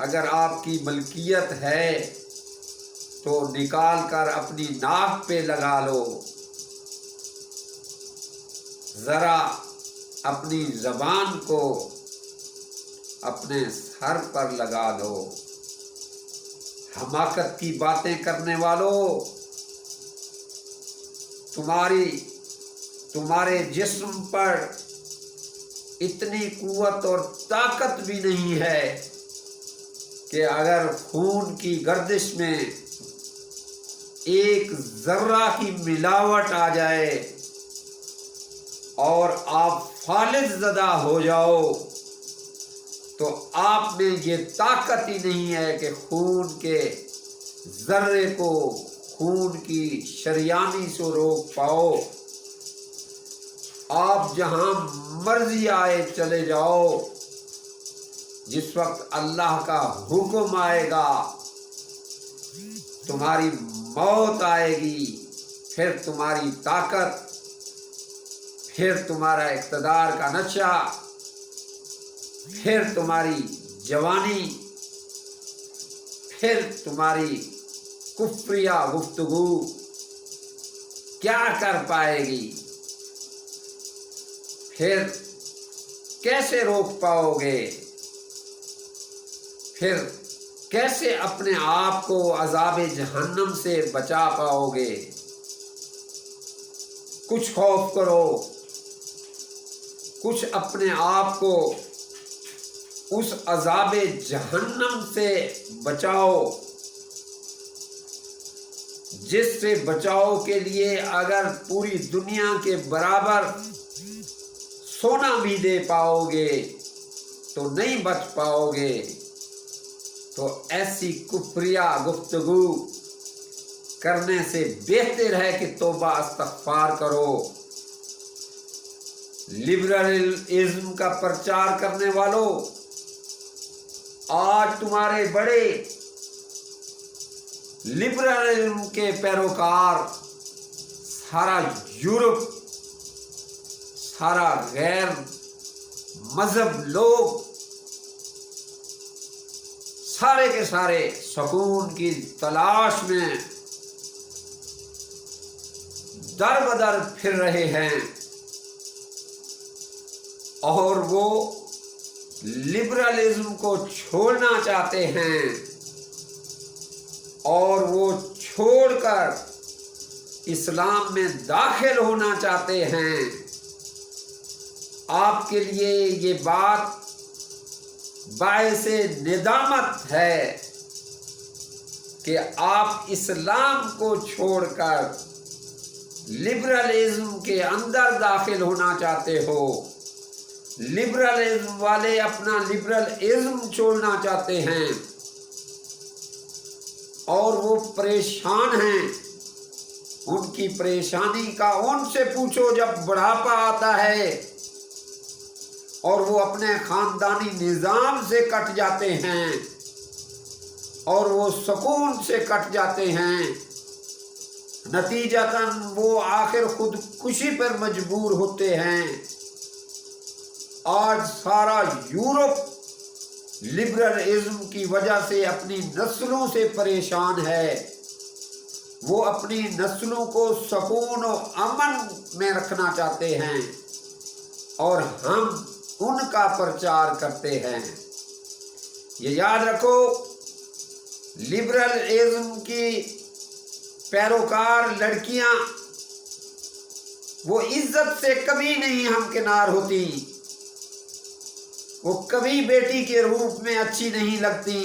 اگر آپ کی ملکیت ہے تو نکال کر اپنی ناک پہ لگا لو، ذرا اپنی زبان کو اپنے سر پر لگا دو۔ حماقت کی باتیں کرنے والوں، تمہارے جسم پر اتنی قوت اور طاقت بھی نہیں ہے کہ اگر خون کی گردش میں ایک ذرہ کی ملاوٹ آ جائے اور آپ فالج زدہ ہو جاؤ تو آپ میں یہ طاقت ہی نہیں ہے کہ خون کے ذرے کو خون کی شریانی سے روک پاؤ۔ آپ جہاں مرضی آئے چلے جاؤ، جس وقت اللہ کا حکم آئے گا تمہاری موت آئے گی، پھر تمہاری طاقت، پھر تمہارا اقتدار کا نشہ، پھر تمہاری جوانی، پھر تمہاری کفریہ گفتگو کیا کر پائے گی؟ پھر کیسے روک پاؤ گے؟ پھر کیسے اپنے آپ کو عذاب جہنم سے بچا پاؤ گے؟ کچھ خوف کرو، کچھ اپنے آپ کو اس عذاب جہنم سے بچاؤ، جس سے بچاؤ کے لیے اگر پوری دنیا کے برابر سونا بھی دے پاؤ گے تو نہیں بچ پاؤ گے۔ تو ایسی کفریہ گفتگو کرنے سے بہتر ہے کہ توبہ استغفار کرو۔ لبرلزم کا پرچار کرنے والوں، آج تمہارے بڑے لبرلزم کے پیروکار سارا یورپ، سارا غیر مذہب لوگ، سارے کے سارے سکون کی تلاش میں در بدر پھر رہے ہیں، اور وہ لبرلزم کو چھوڑنا چاہتے ہیں، اور وہ چھوڑ کر اسلام میں داخل ہونا چاہتے ہیں۔ آپ کے لیے یہ بات باعث ندامت ہے کہ آپ اسلام کو چھوڑ کر لبرلزم کے اندر داخل ہونا چاہتے ہو۔ لبرلزم والے اپنا لبرلزم چھوڑنا چاہتے ہیں اور وہ پریشان ہیں۔ ان کی پریشانی کا ان سے پوچھو جب بڑھاپا آتا ہے اور وہ اپنے خاندانی نظام سے کٹ جاتے ہیں اور وہ سکون سے کٹ جاتے ہیں، نتیجتاً وہ آخر خودکشی پر مجبور ہوتے ہیں۔ آج سارا یورپ لبرلزم کی وجہ سے اپنی نسلوں سے پریشان ہے۔ وہ اپنی نسلوں کو سکون و امن میں رکھنا چاہتے ہیں اور ہم ان کا پرچار کرتے ہیں۔ یہ یاد رکھو، لبرلزم کی پیروکار لڑکیاں وہ عزت سے کبھی نہیں ہمکنار ہوتی، وہ کبھی بیٹی کے روپ میں اچھی نہیں لگتی،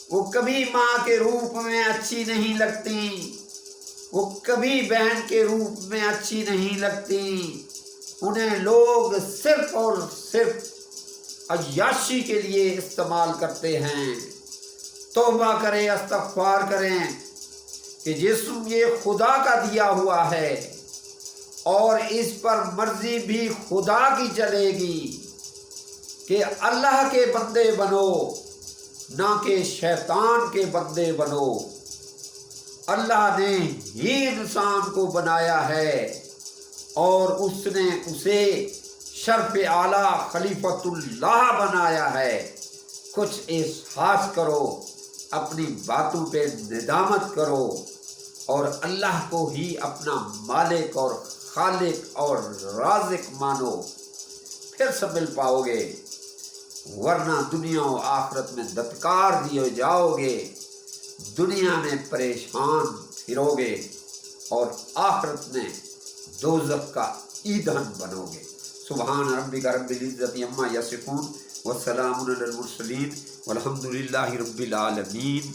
وہ کبھی ماں کے روپ میں اچھی نہیں لگتی، وہ کبھی بہن کے روپ میں اچھی نہیں لگتی۔ انہیں لوگ صرف اور صرف عیاشی کے لیے استعمال کرتے ہیں۔ توبہ کریں، استغفار کریں کہ جسم یہ خدا کا دیا ہوا ہے اور اس پر مرضی بھی خدا کی چلے گی کہ اللہ کے بندے بنو، نہ کہ شیطان کے بندے بنو۔ اللہ نے ہی انسان کو بنایا ہے اور اس نے اسے شرف اعلیٰ خلیفۃ اللہ بنایا ہے۔ کچھ احساس کرو، اپنی باتوں پہ ندامت کرو اور اللہ کو ہی اپنا مالک اور خالق اور رازق مانو، پھر سب مل پاؤ گے، ورنہ دنیا و آخرت میں دتکار دیے جاؤ گے، دنیا میں پریشان پھرو گے اور آخرت میں دوزخ کا ایندھن بنو گے۔ سبحان ربک رب العزت عما یصفون والسلام علی المرسلین والحمد للہ رب العالمین۔